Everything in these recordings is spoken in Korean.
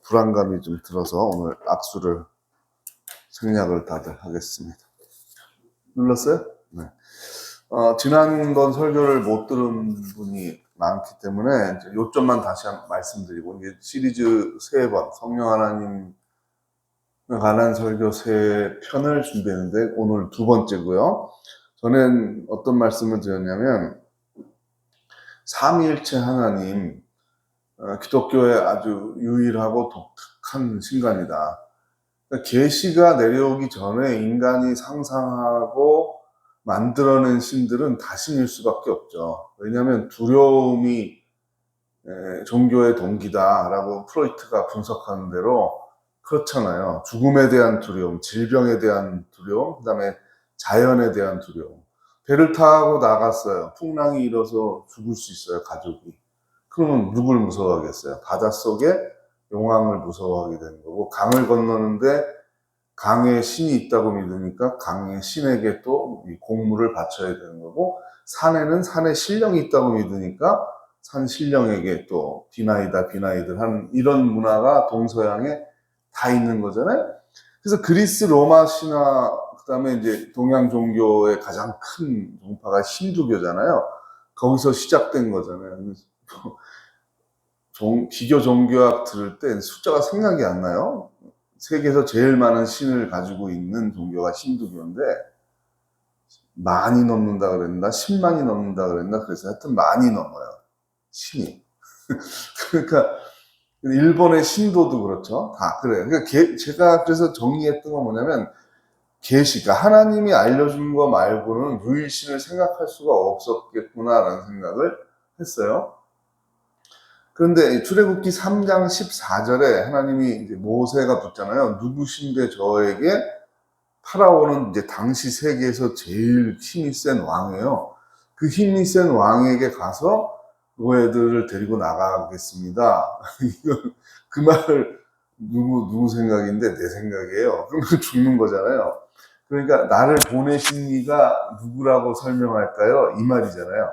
불안감이 좀 들어서 오늘 악수를 생략을 다들 하겠습니다. 눌렀어요? 네. 지난번 설교를 못 들은 분이 많기 때문에 이제 요점만 다시 말씀드리고, 이제 시리즈 3번 성령 하나님에 관한 설교 3편을 준비했는데 오늘 2번째고요. 저는 어떤 말씀을 드렸냐면 삼위일체 하나님, 기독교의 아주 유일하고 독특한 신관이다. 계시가 내려오기 전에 인간이 상상하고 만들어낸 신들은 다 신일 수밖에 없죠. 왜냐하면 두려움이 종교의 동기다라고 프로이트가 분석하는 대로 그렇잖아요. 죽음에 대한 두려움, 질병에 대한 두려움, 그 다음에 자연에 대한 두려움. 배를 타고 나갔어요. 풍랑이 일어서 죽을 수 있어요, 가족이. 그러면 누굴 무서워하겠어요? 바닷속에 용왕을 무서워하게 되는 거고, 강을 건너는데 강에 신이 있다고 믿으니까 강의 신에게 또 공물을 바쳐야 되는 거고, 산에는 산에 신령이 있다고 믿으니까 산 신령에게 또 비나이들 하는 이런 문화가 동서양에 다 있는 거잖아요. 그래서 그리스 로마 신화, 그 다음에 이제 동양 종교의 가장 큰 종파가 힌두교잖아요. 거기서 시작된 거잖아요. 기교 종교학 들을 때 숫자가 생각이 안 나요. 세계에서 제일 많은 신을 가지고 있는 종교가 힌두교인데 많이 넘는다 그랬나? 10만이 넘는다 그랬나? 그래서 하여튼 많이 넘어요, 신이. 그러니까 일본의 신도도 그렇죠. 다 그래요. 그러니까 제가 그래서 정리했던 건 뭐냐면, 계시가 하나님이 알려준 거 말고는 유일신을 생각할 수가 없었겠구나라는 생각을 했어요. 그런데 출애굽기 3장 14절에 하나님이 이제 모세가 묻잖아요. 누구신데 저에게? 파라오는 이제 당시 세계에서 제일 힘이 센 왕이에요. 그 힘이 센 왕에게 가서 노예들을 데리고 나가겠습니다. 그 말을 누구 생각인데 내 생각이에요. 그러면 죽는 거잖아요. 그러니까 나를 보내신 이가 누구라고 설명할까요? 이 말이잖아요.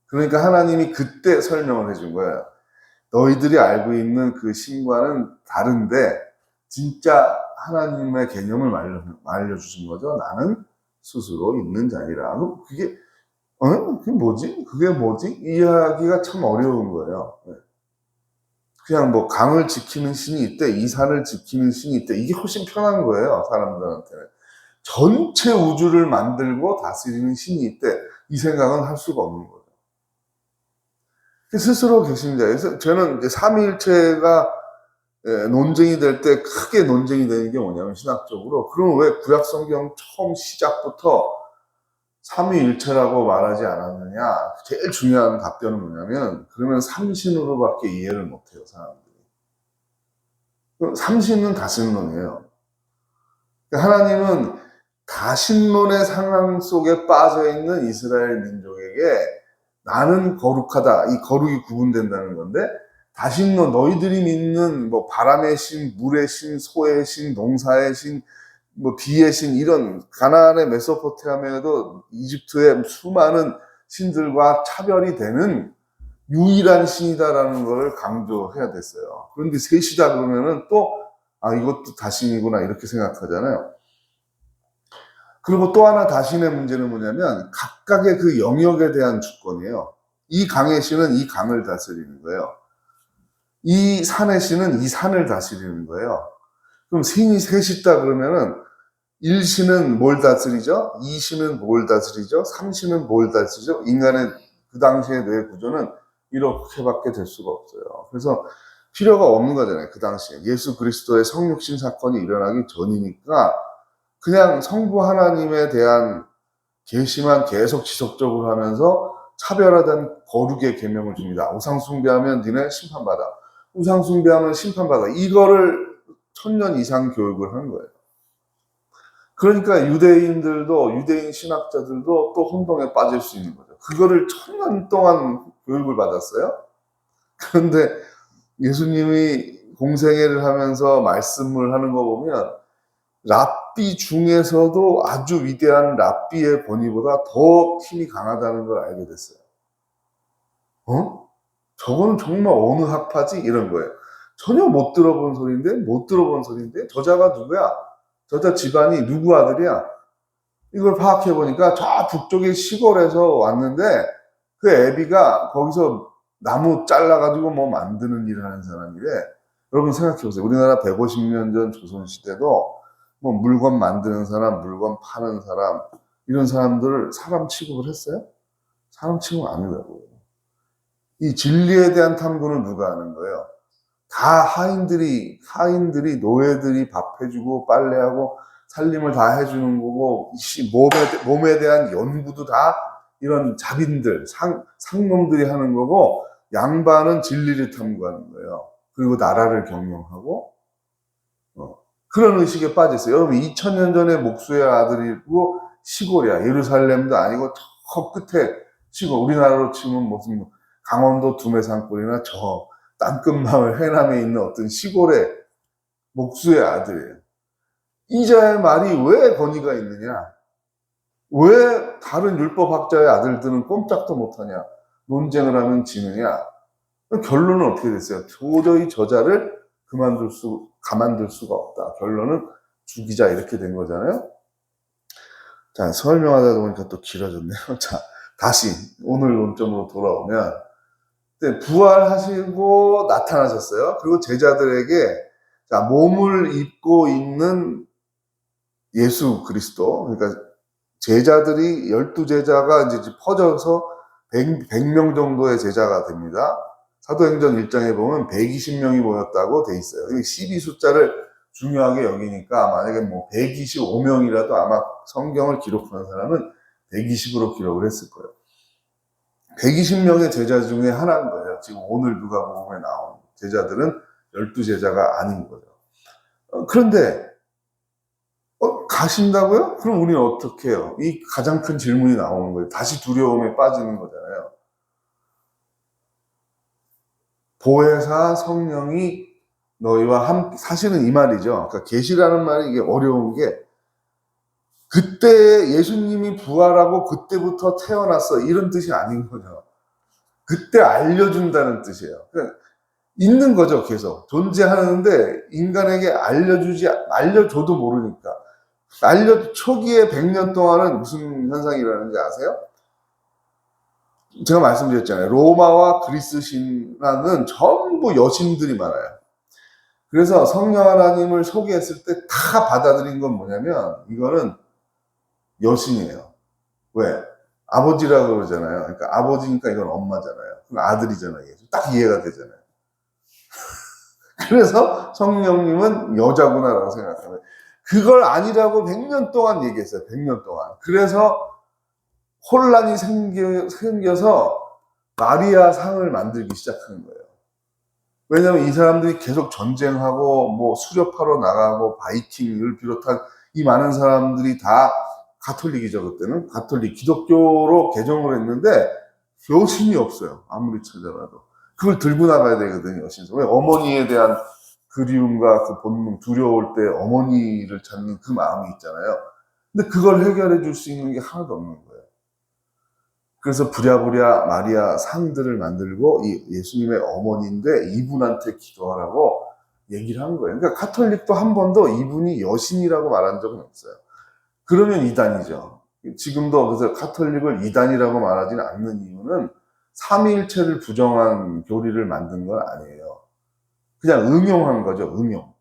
그러니까 하나님이 그때 설명을 해준 거예요. 너희들이 알고 있는 그 신과는 다른데 진짜 하나님의 개념을 알려주신 거죠. 나는 스스로 있는 자니라. 그게 그게 뭐지? 그게 뭐지? 이해하기가 참 어려운 거예요. 그냥 뭐 강을 지키는 신이 있대, 이 산을 지키는 신이 있대, 이게 훨씬 편한 거예요, 사람들한테는. 전체 우주를 만들고 다스리는 신이 있대, 이 생각은 할 수가 없는 거죠. 스스로 계신 자에서 저는 이제 삼위일체가 논쟁이 될 때 크게 논쟁이 되는 게 뭐냐면, 신학적으로, 그럼 왜 구약성경 처음 시작부터 삼위일체라고 말하지 않았느냐? 제일 중요한 답변은 뭐냐면, 그러면 삼신으로밖에 이해를 못해요, 사람들이. 삼신은 다신론이에요. 하나님은 다신론의 상황 속에 빠져있는 이스라엘 민족에게 나는 거룩하다, 이 거룩이 구분된다는 건데, 다신론, 너희들이 믿는 뭐 바람의 신, 물의 신, 소의 신, 농사의 신, 뭐 비의 신, 이런 가나안의 메소포타미아에도 이집트의 수많은 신들과 차별이 되는 유일한 신이다라는 걸 강조해야 됐어요. 그런데 셋이다 그러면은 또 이것도 다신이구나 이렇게 생각하잖아요. 그리고 또 하나 다신의 문제는 뭐냐면, 각각의 그 영역에 대한 주권이에요. 이 강의 신은 이 강을 다스리는 거예요. 이 산의 신은 이 산을 다스리는 거예요. 그럼 신이 셋이 있다 그러면은 1신은 뭘 다스리죠? 2신은 뭘 다스리죠? 3신은 뭘 다스리죠? 인간의 그 당시의 뇌 구조는 이렇게밖에 될 수가 없어요. 그래서 필요가 없는 거잖아요, 그 당시에. 예수 그리스도의 성육신 사건이 일어나기 전이니까 그냥 성부 하나님에 대한 계시만 계속 지속적으로 하면서 차별화된 거룩의 계명을 줍니다. 우상 숭배하면 니네 심판받아. 우상 숭배하면 심판받아. 이거를 1000년 이상 교육을 한 거예요. 그러니까 유대인 신학자들도 또 혼동에 빠질 수 있는 거죠. 그거를 1000년 동안 교육을 받았어요. 그런데 예수님이 공생애를 하면서 말씀을 하는 거 보면 랍비 중에서도 아주 위대한 랍비의 권위보다 더 힘이 강하다는 걸 알게 됐어요. 저거는 정말 어느 학파지? 이런 거예요. 전혀 못 들어본 소리인데 저자가 누구야? 저자 집안이 누구 아들이야? 이걸 파악해 보니까 저 북쪽의 시골에서 왔는데 그 애비가 거기서 나무 잘라가지고 뭐 만드는 일을 하는 사람이래. 여러분 생각해 보세요. 우리나라 150년 전 조선시대도 뭐 물건 만드는 사람, 물건 파는 사람, 이런 사람들을 사람 취급을 했어요? 사람 취급 안 하더라고요. 이 진리에 대한 탐구는 누가 하는 거예요? 다 하인들이, 노예들이 밥 해주고, 빨래하고, 살림을 다 해주는 거고, 몸에 대한 연구도 다 이런 자빈들, 상놈들이 하는 거고, 양반은 진리를 탐구하는 거예요. 그리고 나라를 경영하고, 그런 의식에 빠졌어요. 여러분, 2000년 전에 목수의 아들이고, 시골이야. 예루살렘도 아니고, 저 끝에 시골, 우리나라로 치면 무슨 강원도 두메산골이나 저 땅끝마을 해남에 있는 어떤 시골의 목수의 아들이에요. 이자의 말이 왜 권위가 있느냐? 왜 다른 율법학자의 아들들은 꼼짝도 못하냐? 논쟁을 하면 지느냐? 결론은 어떻게 됐어요? 도저히 저자를 가만둘 수가 없다. 결론은 죽이자, 이렇게 된 거잖아요. 자, 설명하다 보니까 또 길어졌네요. 자, 다시 오늘 논점으로 돌아오면, 부활하시고 나타나셨어요. 그리고 제자들에게, 자, 몸을 입고 있는 예수 그리스도, 그러니까 제자들이 12제자가 이제 퍼져서 100명 정도의 제자가 됩니다. 사도행전 1장에 보면 120명이 모였다고 돼 있어요. 12 숫자를 중요하게 여기니까 만약에 뭐 125명이라도 아마 성경을 기록하는 사람은 120으로 기록을 했을 거예요. 120명의 제자 중에 하나인 거예요. 지금 오늘 누가복음에 나온 제자들은 12제자가 아닌 거죠. 그런데 가신다고요? 그럼 우리는 어떻게 해요? 이 가장 큰 질문이 나오는 거예요. 다시 두려움에 빠지는 거잖아요. 보혜사 성령이 너희와 함께, 사실은 이 말이죠. 그러니까 계시라는 말이 이게 어려운 게, 그때 예수님이 부활하고 그때부터 태어났어, 이런 뜻이 아닌 거죠. 그때 알려준다는 뜻이에요. 그러니까 있는 거죠, 계속. 존재하는데 인간에게 알려줘도 모르니까. 초기에 100년 동안은 무슨 현상이 일어나는지 아세요? 제가 말씀드렸잖아요. 로마와 그리스 신화는 전부 여신들이 많아요. 그래서 성령 하나님을 소개했을 때 다 받아들인 건 뭐냐면, 이거는 여신이에요. 왜? 아버지라고 그러잖아요. 그러니까 아버지니까 이건 엄마잖아요. 그럼 아들이잖아요. 딱 이해가 되잖아요. 그래서 성령님은 여자구나라고 생각하면, 그걸 아니라고 100년 동안 얘기했어요. 100년 동안. 그래서 혼란이 생겨서 마리아 상을 만들기 시작한 거예요. 왜냐하면 이 사람들이 계속 전쟁하고 뭐 수렵하러 나가고 바이킹을 비롯한 이 많은 사람들이 다 가톨릭이죠. 그때는 기독교로 개종을 했는데 여신이 없어요. 아무리 찾아봐도. 그걸 들고 나가야 되거든요. 여신성. 왜? 어머니에 대한 그리움과 그 본능, 두려울 때 어머니를 찾는 그 마음이 있잖아요. 근데 그걸 해결해 줄 수 있는 게 하나도 없는 거예요. 그래서 부랴부랴 마리아 상들을 만들고, 이 예수님의 어머니인데 이분한테 기도하라고 얘기를 한 거예요. 그러니까 가톨릭도 한 번도 이분이 여신이라고 말한 적은 없어요. 그러면 이단이죠. 지금도 그래서 가톨릭을 이단이라고 말하지는 않는 이유는 삼위일체를 부정한 교리를 만든 건 아니에요. 그냥 응용한 거죠. 응용.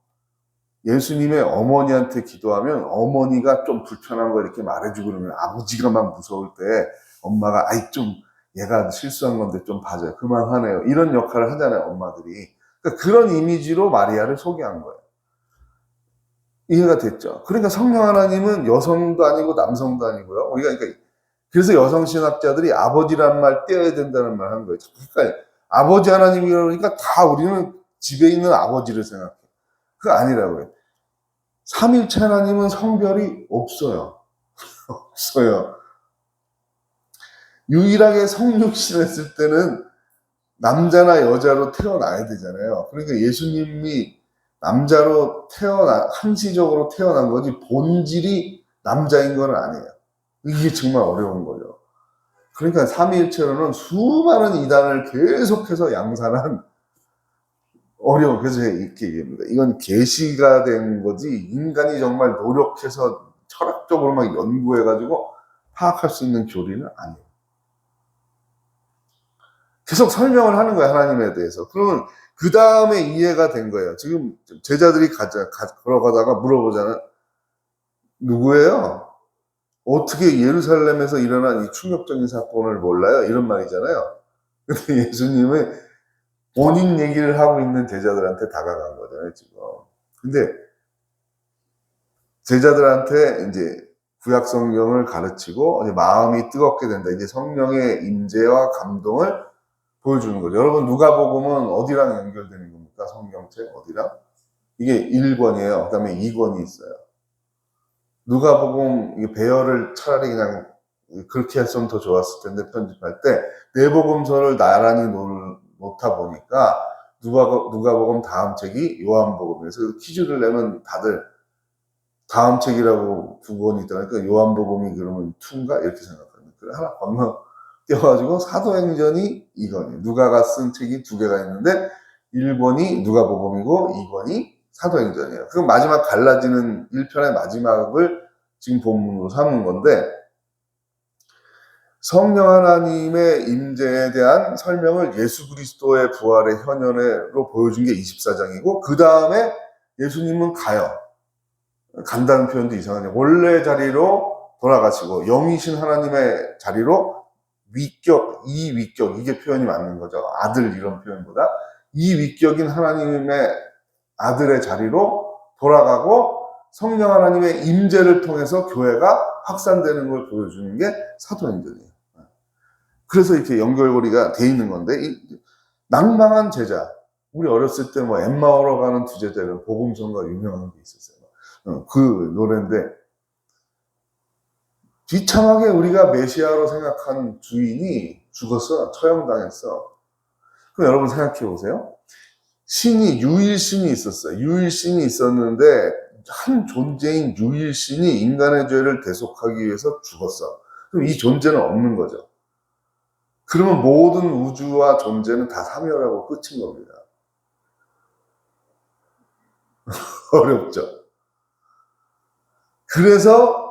예수님의 어머니한테 기도하면 어머니가 좀 불편한 거 이렇게 말해주고 그러면 아버지가 막 무서울 때 엄마가 좀 얘가 실수한 건데 좀 봐줘요. 그만하네요. 이런 역할을 하잖아요. 엄마들이. 그러니까 그런 이미지로 마리아를 소개한 거예요. 이해가 됐죠? 그러니까 성령 하나님은 여성도 아니고 남성도 아니고요. 우리가 그래서 여성 신학자들이 아버지란 말 떼어야 된다는 말 한 거예요. 그러니까 아버지 하나님이라니까 다 우리는 집에 있는 아버지를 생각해요. 그거 아니라고요. 삼일체 하나님은 성별이 없어요. 없어요. 유일하게 성육신했을 때는 남자나 여자로 태어나야 되잖아요. 그러니까 예수님이 남자로 한시적으로 태어난 거지 본질이 남자인 건 아니에요. 이게 정말 어려운 거죠. 그러니까 삼위일체로는 수많은 이단을 계속해서 양산한 어려워. 그래서 이렇게 얘기합니다. 이건 계시가 된 거지 인간이 정말 노력해서 철학적으로 막 연구해가지고 파악할 수 있는 교리는 아니에요. 계속 설명을 하는 거야, 하나님에 대해서. 그러면 그 다음에 이해가 된 거예요. 지금 제자들이 걸어가다가 물어보잖아요. 누구예요? 어떻게 예루살렘에서 일어난 이 충격적인 사건을 몰라요? 이런 말이잖아요. 근데 예수님은 본인 얘기를 하고 있는 제자들한테 다가간 거잖아요, 지금. 근데 제자들한테 이제 구약 성경을 가르치고 이제 마음이 뜨겁게 된다. 이제 성령의 임재와 감동을 보여주는 거죠. 여러분 누가복음은 어디랑 연결되는 겁니까? 성경책 어디랑? 이게 1권이에요. 그 다음에 2권이 있어요. 누가복음 배열을 차라리 그냥 그렇게 했으면 더 좋았을 텐데 편집할 때 내복음서를 나란히 놓다 보니까 누가복음 다음 책이 요한복음이에요. 퀴즈를 내면 다들 다음 책이라고 두 권이 있다니까 요한복음이 그러면 2인가 이렇게 생각합니다. 그래 하나 건너 띄워가지고 사도행전이 2권이에요. 누가가 쓴 책이 2개가 있는데 1권이 누가복음이고 2권이 사도행전이에요. 그럼 마지막 갈라지는 1편의 마지막을 지금 본문으로 삼은 건데 성령 하나님의 임재에 대한 설명을 예수 그리스도의 부활의 현현으로 보여준 게 24장이고 그 다음에 예수님은 가요. 간다는 표현도 이상하네요. 원래 자리로 돌아가시고 영이신 하나님의 자리로 위격, 이위격 이게 표현이 맞는 거죠. 아들 이런 표현보다 이위격인 하나님의 아들의 자리로 돌아가고 성령 하나님의 임재를 통해서 교회가 확산되는 걸 보여주는 게 사도행전이에요. 그래서 이렇게 연결고리가 돼 있는 건데 낭망한 제자 우리 어렸을 때 뭐 엠마오로 가는 두 제자는 복음성가 유명한 게 있었어요. 그 노래인데 비참하게 우리가 메시아로 생각한 주인이 죽었어. 처형당했어. 그럼 여러분 생각해 보세요. 신이 유일신이 있었어요. 유일신이 있었는데 한 존재인 유일신이 인간의 죄를 대속하기 위해서 죽었어. 그럼 이 존재는 없는 거죠. 그러면 모든 우주와 존재는 다 사멸하고 끝인 겁니다. 어렵죠. 그래서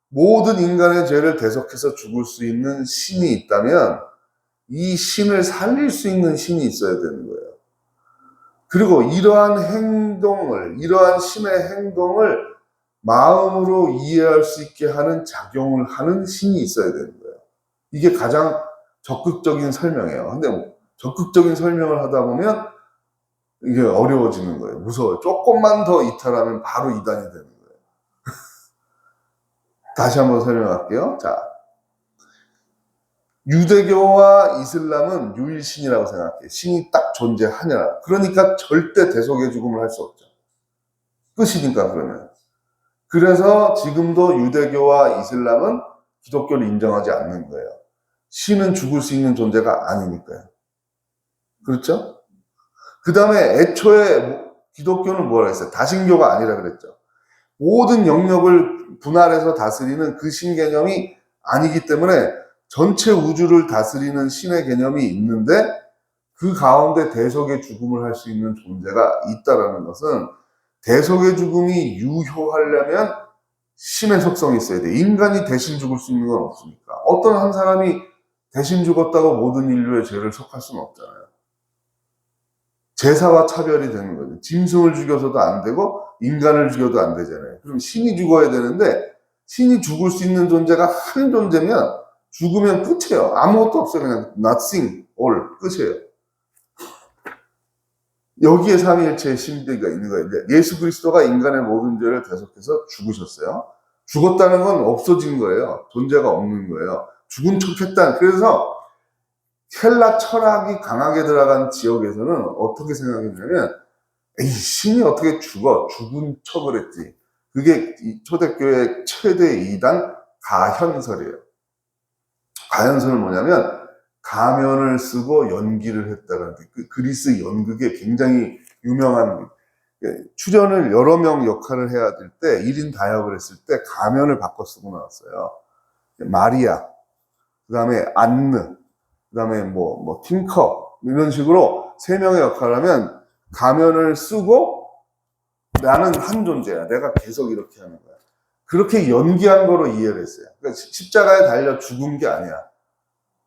모든 인간의 죄를 대속해서 죽을 수 있는 신이 있다면 이 신을 살릴 수 있는 신이 있어야 되는 거예요. 그리고 이러한 신의 행동을 마음으로 이해할 수 있게 하는 작용을 하는 신이 있어야 되는 거예요. 이게 가장 적극적인 설명이에요. 근데 적극적인 설명을 하다 보면 이게 어려워지는 거예요. 무서워요. 조금만 더 이탈하면 바로 이단이 되는 거예요. 다시 한번 설명할게요. 자, 유대교와 이슬람은 유일신이라고 생각해요. 신이 딱 존재하냐. 그러니까 절대 대속의 죽음을 할 수 없죠. 끝이니까 그러면. 그래서 지금도 유대교와 이슬람은 기독교를 인정하지 않는 거예요. 신은 죽을 수 있는 존재가 아니니까요. 그렇죠? 그 다음에 애초에 기독교는 뭐라 했어요? 다신교가 아니라 그랬죠. 모든 영역을 분할해서 다스리는 그 신 개념이 아니기 때문에 전체 우주를 다스리는 신의 개념이 있는데 그 가운데 대속의 죽음을 할 수 있는 존재가 있다는 것은 대속의 죽음이 유효하려면 신의 속성이 있어야 돼. 인간이 대신 죽을 수 있는 건 없으니까. 어떤 한 사람이 대신 죽었다고 모든 인류의 죄를 속할 수는 없잖아요. 제사와 차별이 되는 거죠. 짐승을 죽여서도 안 되고 인간을 죽여도 안 되잖아요. 그럼 신이 죽어야 되는데 신이 죽을 수 있는 존재가 한 존재면 죽으면 끝이에요. 아무것도 없어요. 그냥 nothing, all 끝이에요. 여기에 삼위일체의 신비가 있는 거예요. 예수 그리스도가 인간의 모든 죄를 대속해서 죽으셨어요. 죽었다는 건 없어진 거예요. 존재가 없는 거예요. 죽은 척했다. 그래서 헬라 철학이 강하게 들어간 지역에서는 어떻게 생각했냐면 에이, 신이 어떻게 죽어? 죽은 척을 했지. 그게 초대교회 최대 이단 가현설이에요. 가현설은 뭐냐면 가면을 쓰고 연기를 했다는 그 그리스 연극에 굉장히 유명한 출연을 여러 명 역할을 해야 될 때 1인 다역을 했을 때 가면을 바꿔 쓰고 나왔어요. 마리아, 그 다음에 안느, 그 다음에 팅커 이런 식으로 3명의 역할을 하면 가면을 쓰고 나는 한 존재야. 내가 계속 이렇게 하는 거야. 그렇게 연기한 거로 이해를 했어요. 그러니까 십자가에 달려 죽은 게 아니야.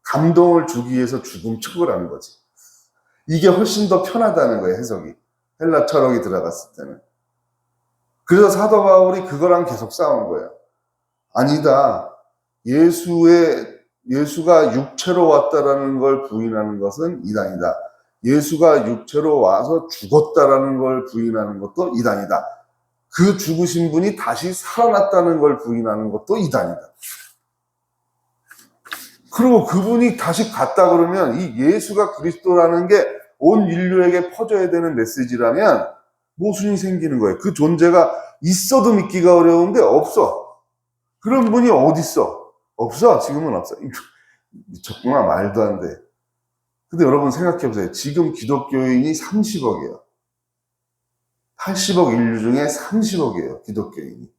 감동을 주기 위해서 죽음 척을 한 거지. 이게 훨씬 더 편하다는 거예요, 해석이. 헬라 철학이 들어갔을 때는. 그래서 사도 바울이 그거랑 계속 싸운 거예요. 아니다. 예수가 육체로 왔다라는 걸 부인하는 것은 이단이다. 예수가 육체로 와서 죽었다라는 걸 부인하는 것도 이단이다. 그 죽으신 분이 다시 살아났다는 걸 부인하는 것도 이단이다. 그리고 그분이 다시 갔다 그러면 이 예수가 그리스도라는 게 온 인류에게 퍼져야 되는 메시지라면 모순이 생기는 거예요. 그 존재가 있어도 믿기가 어려운데 없어. 그런 분이 어디 있어? 없어. 지금은 없어. 미쳤구나. 말도 안 돼. 근데 여러분 생각해 보세요. 지금 기독교인이 30억이에요. 80억 인류 중에 30억이에요. 기독교인이.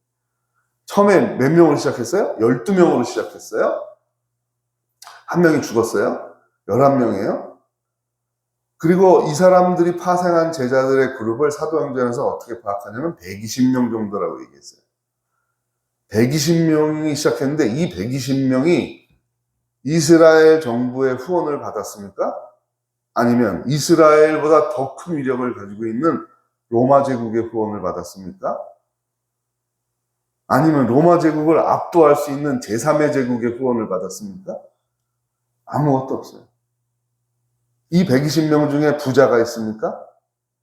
처음에 몇 명으로 시작했어요? 12명으로 시작했어요. 한 명이 죽었어요. 11명이에요. 그리고 이 사람들이 파생한 제자들의 그룹을 사도행전에서 어떻게 파악하냐면 120명 정도라고 얘기했어요. 120명이 시작했는데 이 120명이 이스라엘 정부의 후원을 받았습니까? 아니면 이스라엘보다 더 큰 위력을 가지고 있는 로마 제국의 후원을 받았습니까? 아니면 로마 제국을 압도할 수 있는 제3의 제국의 후원을 받았습니까? 아무것도 없어요. 이 120명 중에 부자가 있습니까?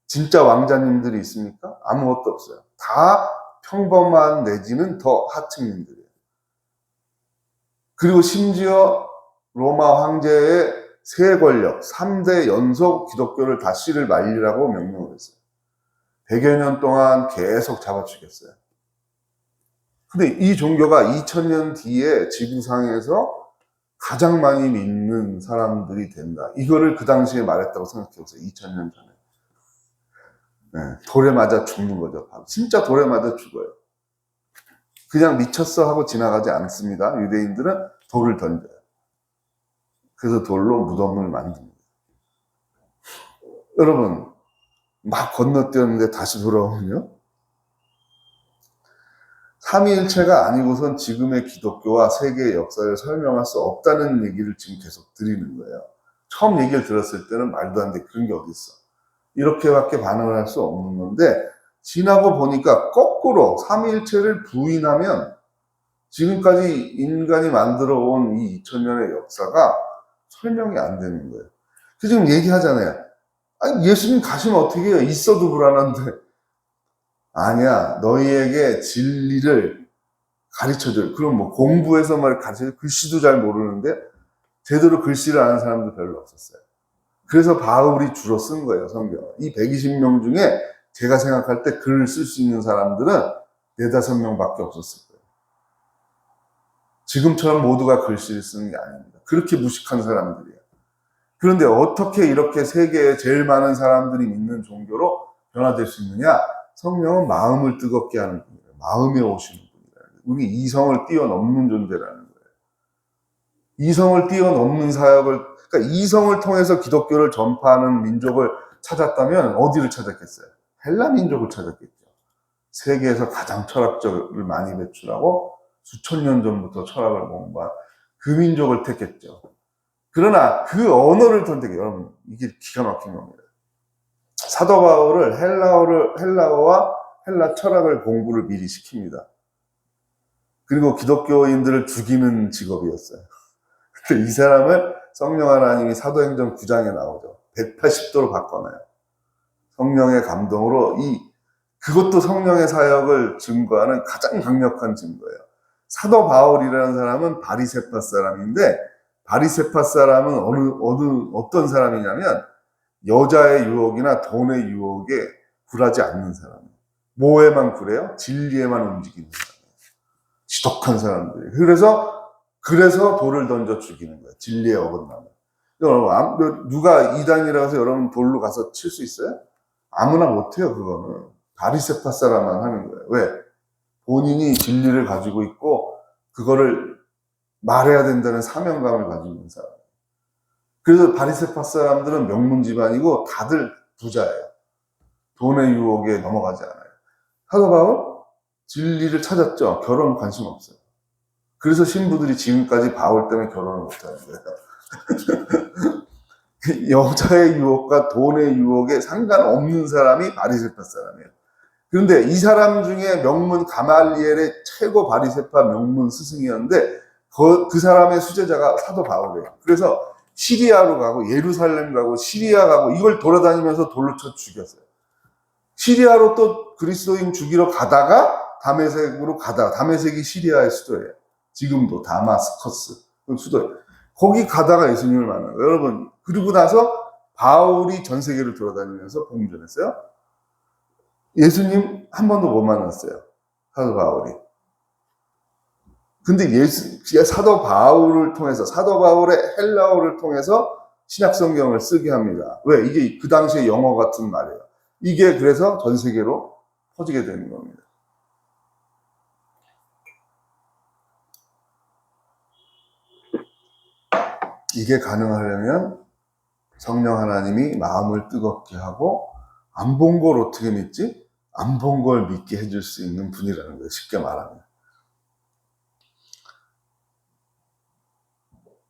진짜 왕자님들이 있습니까? 아무것도 없어요. 다 평범한 내지는 더 하층민들이에요. 그리고 심지어 로마 황제의 세 권력, 3대 연속 기독교를 다 씨를 말리라고 명령을 했어요. 100여 년 동안 계속 잡아 죽였어요. 근데 이 종교가 2000년 뒤에 지구상에서 가장 많이 믿는 사람들이 된다. 이거를 그 당시에 말했다고 생각해보세요. 2000년 전에. 네, 돌에 맞아 죽는 거죠. 진짜 돌에 맞아 죽어요. 그냥 미쳤어 하고 지나가지 않습니다. 유대인들은 돌을 던져요. 그래서 돌로 무덤을 만듭니다. 여러분, 막 건너뛰었는데 다시 돌아오면요. 삼위일체가 아니고선 지금의 기독교와 세계의 역사를 설명할 수 없다는 얘기를 지금 계속 드리는 거예요. 처음 얘기를 들었을 때는 말도 안 돼. 그런 게 어딨어. 이렇게밖에 반응을 할 수 없는 건데 지나고 보니까 거꾸로 삼위일체를 부인하면 지금까지 인간이 만들어 온 이 2000년의 역사가 설명이 안 되는 거예요. 그 지금 얘기하잖아요. 아니, 예수님 가시면 어떻게 해요? 있어도 불안한데. 아니야. 너희에게 진리를 가르쳐줘요. 그럼 뭐 공부해서 말 가르쳐줘. 글씨도 잘 모르는데 제대로 글씨를 아는 사람도 별로 없었어요. 그래서 바울이 주로 쓴 거예요, 성경을. 이 120명 중에 제가 생각할 때 글을 쓸 수 있는 사람들은 4-5명밖에 없었을 거예요. 지금처럼 모두가 글씨를 쓰는 게 아닙니다. 그렇게 무식한 사람들이에요. 그런데 어떻게 이렇게 세계에 제일 많은 사람들이 믿는 종교로 변화될 수 있느냐? 성령은 마음을 뜨겁게 하는 분이에요. 마음에 오시는 분이에요. 우리 이성을 뛰어넘는 존재라는 거예요. 이성을 뛰어넘는 사역을, 그러니까 이성을 통해서 기독교를 전파하는 민족을 찾았다면 어디를 찾았겠어요? 헬라 민족을 찾았겠죠. 세계에서 가장 철학적을 많이 배출하고 수천 년 전부터 철학을 공부한 그 민족을 택했죠. 그러나 그 언어를 선택해요. 여러분, 이게 기가 막힌 겁니다. 사도 바울을 헬라어와 헬라 철학을 공부를 미리 시킵니다. 그리고 기독교인들을 죽이는 직업이었어요. 근데 이 사람을 성령 하나님이 사도행전 9장에 나오죠. 180도로 바꿔놔요. 성령의 감동으로 그것도 성령의 사역을 증거하는 가장 강력한 증거예요. 사도 바울이라는 사람은 바리새파 사람인데 바리새파 사람은 어떤 사람이냐면 여자의 유혹이나 돈의 유혹에 굴하지 않는 사람이에요. 뭐에만 굴해요? 진리에만 움직이는 사람이에요. 지독한 사람들이에요. 그래서 돌을 던져 죽이는 거예요. 진리에 어긋나면. 여러분, 누가 이단이라고 해서 여러분 돌로 가서 칠 수 있어요? 아무나 못해요, 그거는. 바리새파 사람만 하는 거예요. 왜? 본인이 진리를 가지고 있고 그거를 말해야 된다는 사명감을 가지고 있는 사람. 그래서 바리새파 사람들은 명문 집안이고 다들 부자예요. 돈의 유혹에 넘어가지 않아요. 사도 바울 진리를 찾았죠. 결혼 관심 없어요. 그래서 신부들이 지금까지 바울 때문에 결혼을 못하는 거예요. 여자의 유혹과 돈의 유혹에 상관없는 사람이 바리새파 사람이에요. 그런데 이 사람 중에 명문 가말리엘의 최고 바리새파 명문 스승이었는데 그 사람의 수제자가 사도 바울이에요. 그래서 시리아로 가고 예루살렘 가고 시리아 가고 이걸 돌아다니면서 돌로 쳐 죽였어요. 시리아로 또 그리스도인 죽이러 가다가 다메섹으로 가다가, 다메섹이 시리아의 수도예요. 지금도 다마스커스 수도예요. 거기 가다가 예수님을 만나요. 여러분, 그리고 나서 바울이 전 세계를 돌아다니면서 복음 전했어요. 예수님 한 번도 못 만났어요. 사도 바울이. 근데 사도 바울을 통해서, 사도 바울의 헬라어를 통해서 신약 성경을 쓰게 합니다. 왜? 이게 그 당시에 영어 같은 말이에요. 이게 그래서 전 세계로 퍼지게 되는 겁니다. 이게 가능하려면 성령 하나님이 마음을 뜨겁게 하고 안 본 걸 어떻게 믿지? 안 본 걸 믿게 해줄 수 있는 분이라는 거예요. 쉽게 말하면.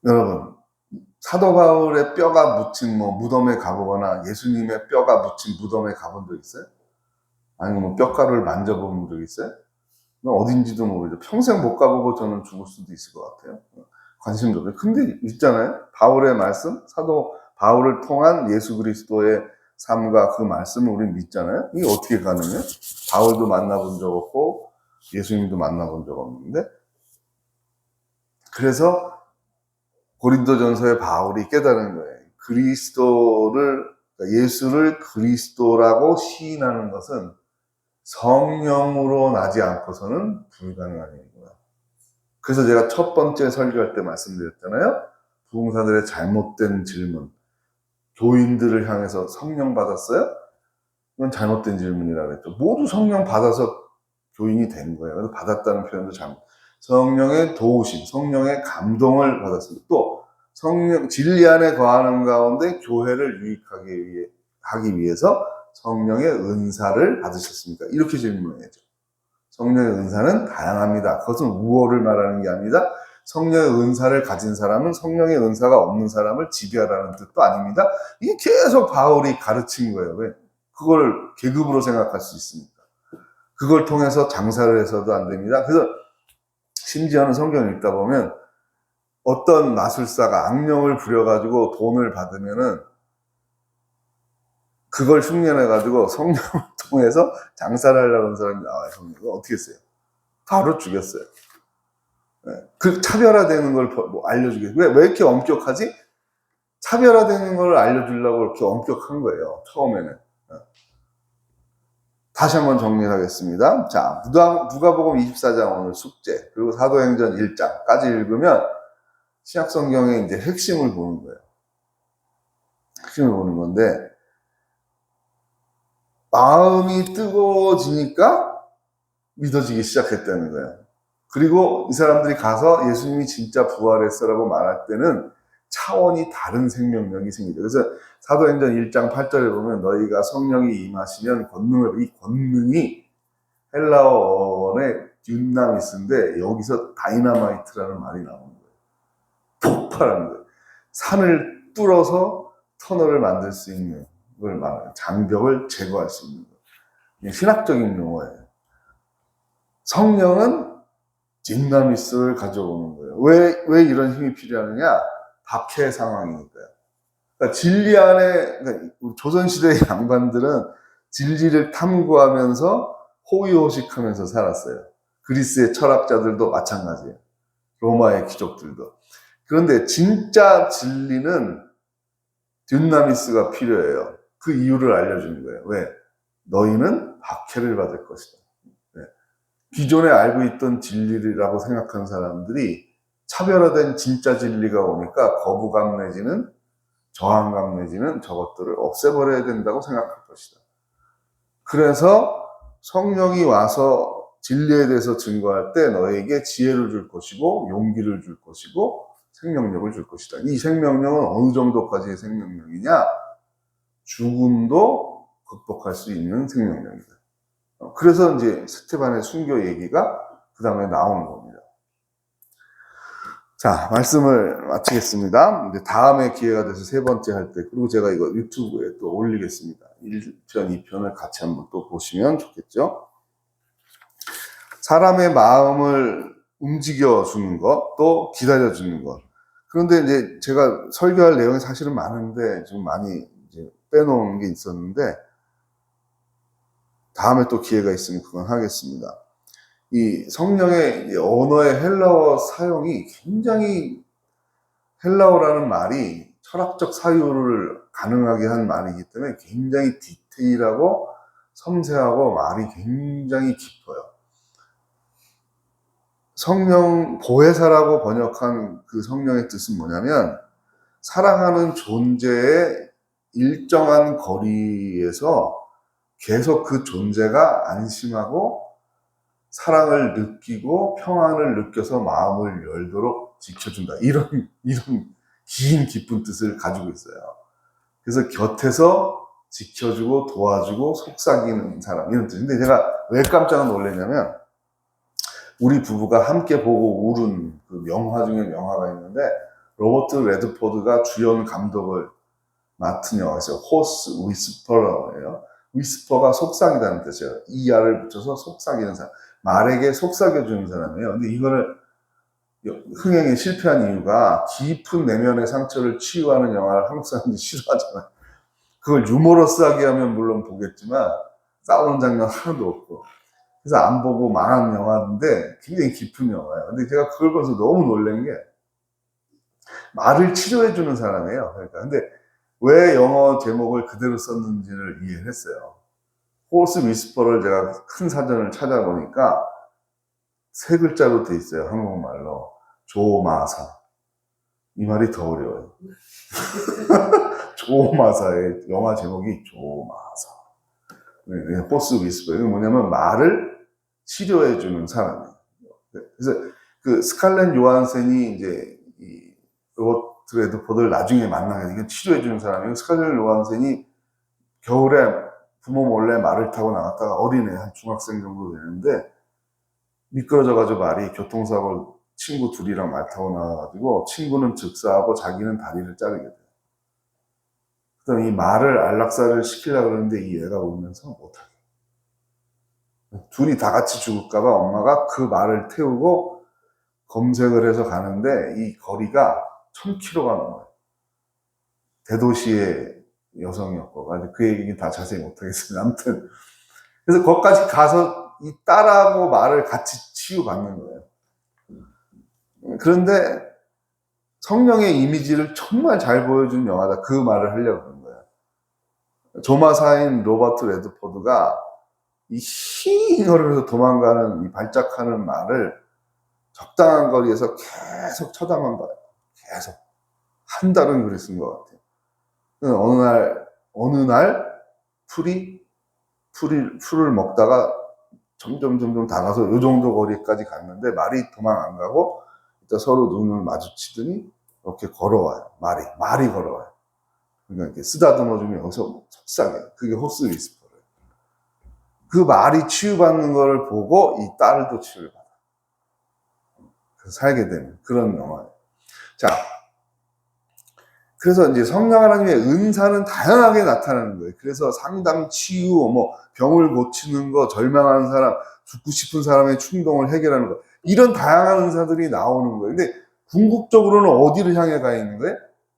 여러분, 사도 바울의 뼈가 묻힌 무덤에 가보거나 예수님의 뼈가 묻힌 무덤에 가본 적 있어요? 아니면 뼈가루를 만져본 적 있어요? 어딘지도 모르죠. 평생 못 가보고 저는 죽을 수도 있을 것 같아요. 관심도 없어요. 근데 있잖아요. 바울의 말씀, 사도 바울을 통한 예수 그리스도의 삶과 그 말씀을 우리는 믿잖아요. 이게 어떻게 가능해요? 바울도 만나본 적 없고 예수님도 만나본 적 없는데. 그래서 고린도전서의 바울이 깨달은 거예요. 예수를 그리스도라고 시인하는 것은 성령으로 나지 않고서는 불가능한 일이구나. 그래서 제가 첫 번째 설교할 때 말씀드렸잖아요. 부흥사들의 잘못된 질문. 교인들을 향해서 성령 받았어요? 이건 잘못된 질문이라고 했죠. 모두 성령 받아서 교인이 된 거예요. 그래서 받았다는 표현도 잘못. 성령의 도우심, 성령의 감동을 받았습니다. 또 성령 진리 안에 거하는 가운데 교회를 하기 위해서 성령의 은사를 받으셨습니까? 이렇게 질문해야죠. 성령의 은사는 다양합니다. 그것은 우월을 말하는 게 아닙니다. 성령의 은사를 가진 사람은 성령의 은사가 없는 사람을 지배하라는 뜻도 아닙니다. 이게 계속 바울이 가르친 거예요. 왜? 그걸 계급으로 생각할 수 있습니까? 그걸 통해서 장사를 해서도 안 됩니다. 그래서 심지어는 성경을 읽다 보면 어떤 마술사가 악령을 부려가지고 돈을 받으면은 그걸 흉내내가지고 성령을 통해서 장사를 하려고 하는 사람이 나와요. 성령을 어떻게 했어요? 바로 죽였어요. 그 차별화되는 걸 알려주겠어요. 왜 이렇게 엄격하지? 차별화되는 걸 알려주려고 이렇게 엄격한 거예요. 처음에는. 다시 한번 정리하겠습니다. 자, 누가복음 24장 오늘 숙제, 그리고 사도행전 1장까지 읽으면 신약성경의 이제 핵심을 보는 거예요. 핵심을 보는 건데, 마음이 뜨거워지니까 믿어지기 시작했다는 거예요. 그리고 이 사람들이 가서 예수님이 진짜 부활했어라고 말할 때는 차원이 다른 생명력이 생기죠. 그래서 사도행전 1장 8절에 보면 너희가 성령이 임하시면 이 권능이 헬라어의 듀나미스인데 여기서 다이나마이트라는 말이 나오는 거예요. 폭발하는 거예요. 산을 뚫어서 터널을 만들 수 있는 걸 말해요. 장벽을 제거할 수 있는 거예요. 신학적인 용어예요. 성령은 듀나미스를 가져오는 거예요. 왜 이런 힘이 필요하느냐? 박해 상황이니까요. 그러니까 진리 안에, 그러니까 조선시대의 양반들은 진리를 탐구하면서 호의호식하면서 살았어요. 그리스의 철학자들도 마찬가지예요. 로마의 귀족들도. 그런데 진짜 진리는 듀나미스가 필요해요. 그 이유를 알려주는 거예요. 왜? 너희는 박해를 받을 것이다. 네. 기존에 알고 있던 진리라고 생각한 사람들이 차별화된 진짜 진리가 오니까 거부감 내지는 저항감 내지는 저것들을 없애버려야 된다고 생각할 것이다. 그래서 성령이 와서 진리에 대해서 증거할 때 너에게 지혜를 줄 것이고 용기를 줄 것이고 생명력을 줄 것이다. 이 생명력은 어느 정도까지의 생명력이냐? 죽음도 극복할 수 있는 생명력이다. 그래서 이제 스테반의 순교 얘기가 그 다음에 나오는 겁니다. 자, 말씀을 마치겠습니다. 이제 다음에 기회가 돼서 세 번째 할 때, 그리고 제가 이거 유튜브에 또 올리겠습니다. 1편, 2편을 같이 한번 또 보시면 좋겠죠? 사람의 마음을 움직여주는 것, 또 기다려주는 것. 그런데 이제 제가 설교할 내용이 사실은 많은데, 좀 많이 이제 빼놓은 게 있었는데, 다음에 또 기회가 있으면 그건 하겠습니다. 이 성령의 언어의 헬라어 사용이 굉장히, 헬라어라는 말이 철학적 사유를 가능하게 한 말이기 때문에 굉장히 디테일하고 섬세하고 말이 굉장히 깊어요. 성령 보혜사라고 번역한 그 성령의 뜻은 뭐냐면, 사랑하는 존재의 일정한 거리에서 계속 그 존재가 안심하고 사랑을 느끼고 평안을 느껴서 마음을 열도록 지켜준다. 이런 긴 깊은 뜻을 가지고 있어요. 그래서 곁에서 지켜주고 도와주고 속삭이는 사람, 이런 뜻인데, 제가 왜 깜짝 놀랐냐면, 우리 부부가 함께 보고 울은 그 영화 중에 영화가 있는데, 로버트 레드포드가 주연 감독을 맡은 영화가 있어요. 호스 위스퍼러예요. 위스퍼가 속삭이다는 뜻이에요. ER을 붙여서 속삭이는 사람. 말에게 속삭여주는 사람이에요. 근데 이거를 흥행에 실패한 이유가, 깊은 내면의 상처를 치유하는 영화를 한국 사람들이 싫어하잖아요. 그걸 유머러스하게 하면 물론 보겠지만 싸우는 장면 하나도 없고, 그래서 안 보고 망한 영화인데 굉장히 깊은 영화예요. 근데 제가 그걸 보면서 너무 놀란 게, 말을 치료해주는 사람이에요. 그러니까 근데 왜 영어 제목을 그대로 썼는지를 이해했어요. 호스 위스퍼를 제가 큰 사전을 찾아보니까 세 글자로 돼 있어요. 한국말로. 조마사. 이 말이 더 어려워요. 조마사의 영화 제목이 조마사. 호스 위스퍼. 이건 뭐냐면 말을 치료해주는 사람이에요. 그래서 그 스칼렛 요한센이 이제 이 로버트 레드포드를 나중에 만나게 되니까 치료해주는 사람이에요. 스칼렛 요한센이 겨울에 부모 몰래 말을 타고 나갔다가, 어린애, 한 중학생 정도 되는데 미끄러져가지고 말이 교통사고, 친구 둘이랑 말 타고 나가가지고 친구는 즉사하고 자기는 다리를 자르게 돼요. 그다음에 이 말을 안락사를 시키려고 그러는데 이 애가 울면서 못하게. 둘이 다 같이 죽을까봐 엄마가 그 말을 태우고 검색을 해서 가는데, 이 거리가 1000km가 넘어요. 대도시의 여성이었고, 그 얘기는 다 자세히 못하겠어요. 아무튼. 그래서 거기까지 가서 이 딸하고 말을 같이 치유받는 거예요. 그런데 성령의 이미지를 정말 잘 보여준 영화다. 그 말을 하려고 그런 거예요. 조마사인 로버트 레드포드가 이 힝 거리면서 도망가는, 이 발작하는 말을 적당한 거리에서 계속 쳐다만 봐요. 계속. 한 달은 글을 쓴 것 같아요. 어느 날 풀을 먹다가 점점 다가서 요 정도 거리까지 갔는데 말이 도망 안 가고 일단 서로 눈을 마주치더니 이렇게 걸어와요. 말이 걸어와요. 그러니까 이렇게 쓰다듬어 주면 여기서 속삭여요. 그게 호스 위스퍼예요. 그 말이 치유받는 걸 보고 이 딸도 치유를 받아요. 그래서 살게 되는 그런 영화예요. 자, 그래서 이제 성령 하나님의 은사는 다양하게 나타나는 거예요. 그래서 상담, 치유, 뭐 병을 고치는 거, 절망하는 사람, 죽고 싶은 사람의 충동을 해결하는 거, 이런 다양한 은사들이 나오는 거예요. 근데 궁극적으로는 어디를 향해 가 있는 거예요?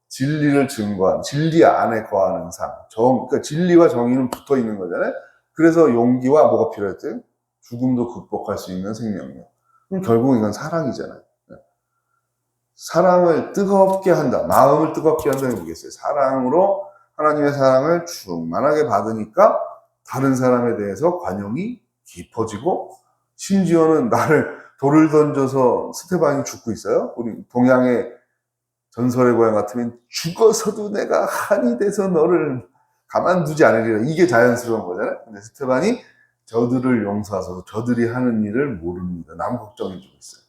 진리를 증거하는, 진리 안에 거하는 삶. 그러니까 진리와 정의는 붙어 있는 거잖아요. 그래서 용기와 뭐가 필요했대요? 죽음도 극복할 수 있는 생명력. 그럼 결국 이건 사랑이잖아요. 사랑을 뜨겁게 한다. 마음을 뜨겁게 한다는 얘기겠어요. 사랑으로 하나님의 사랑을 충만하게 받으니까 다른 사람에 대해서 관용이 깊어지고, 심지어는 나를 돌을 던져서 스테반이 죽고 있어요. 우리 동양의 전설의 고향 같으면 죽어서도 내가 한이 돼서 너를 가만두지 않으리라. 이게 자연스러운 거잖아요. 근데 스테반이 저들을 용서하소서, 저들이 하는 일을 모릅니다. 남 걱정해 주고 있어요.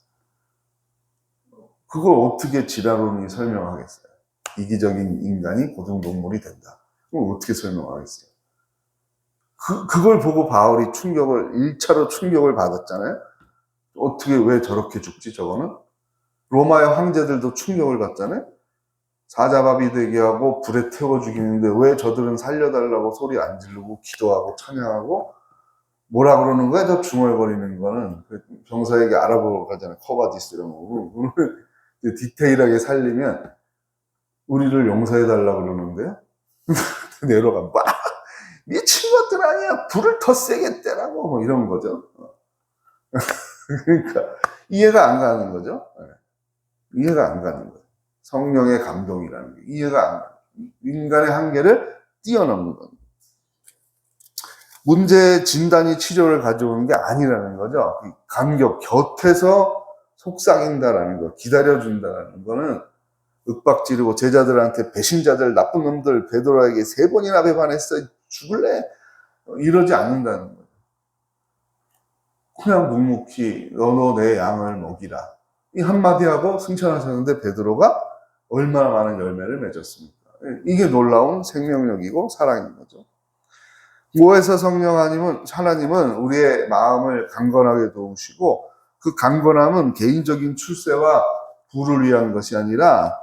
그걸 어떻게 지라론이 설명하겠어요? 이기적인 인간이 고등동물이 된다. 그럼 어떻게 설명하겠어요? 그걸 보고 바울이 1차로 충격을 받았잖아요. 어떻게, 왜 저렇게 죽지, 저거는? 로마의 황제들도 충격을 받잖아요. 사자밥이 되게 하고 불에 태워 죽이는데 왜 저들은 살려달라고 소리 안 지르고 기도하고 찬양하고 뭐라 그러는 거야? 저 중얼거리는 거는. 병사에게 알아보러 가잖아요. 커바디스 이런 거. 디테일하게 살리면 우리를 용서해달라고 그러는데요. 내려가 막 미친 것들 아니야. 불을 더 세게 떼라고 뭐 이런 거죠. 그러니까 이해가 안 가는 거죠. 이해가 안 가는 거죠. 성령의 감동이라는 게 이해가 안 가요. 인간의 한계를 뛰어넘는 겁니다. 문제 진단이 치료를 가져오는 게 아니라는 거죠. 감격, 곁에서 속삭인다라는 거, 기다려준다라는 거는 윽박지르고 제자들한테 배신자들, 나쁜 놈들, 베드로에게 3번이나 배반했어, 죽을래? 이러지 않는다는 거예요. 그냥 묵묵히 너 내 양을 먹이라. 이 한마디 하고 승천하셨는데 베드로가 얼마나 많은 열매를 맺었습니까? 이게 놀라운 생명력이고 사랑인 거죠. 무에서 성령 하나님은 우리의 마음을 강건하게 도우시고 그 강건함은 개인적인 출세와 부를 위한 것이 아니라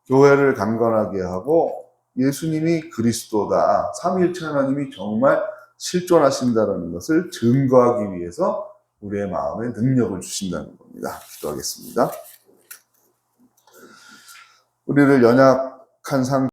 교회를 강건하게 하고 예수님이 그리스도다, 삼위일체 하나님이 정말 실존하신다는 것을 증거하기 위해서 우리의 마음에 능력을 주신다는 겁니다. 기도하겠습니다. 우리를 연약한